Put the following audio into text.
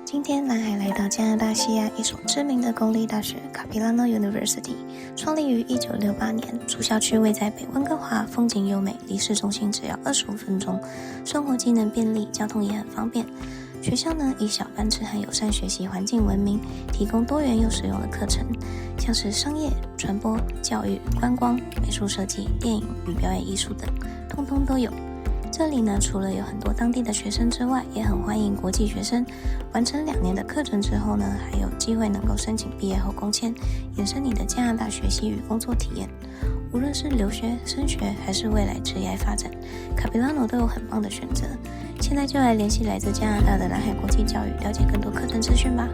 今天蓝海来到加拿大西岸一所知名的公立大学 Capilano University， 创立于1968年，主校区位在北温哥华，风景优美，离市中心只要25分钟，生活机能便利，交通也很方便。学校呢以小班制和友善学习环境闻名，提供多元又实用的课程，像是商业、传播、教育、观光、美术设计、电影与表演艺术等，通通都有。这里呢，除了有很多当地的学生之外，也很欢迎国际学生。完成2年的课程之后呢，还有机会能够申请毕业后工签，延伸你的加拿大学习与工作体验。无论是留学、升学，还是未来职业发展，卡皮拉诺都有很棒的选择。现在就来联系来自加拿大的蓝海国际教育，了解更多课程资讯吧。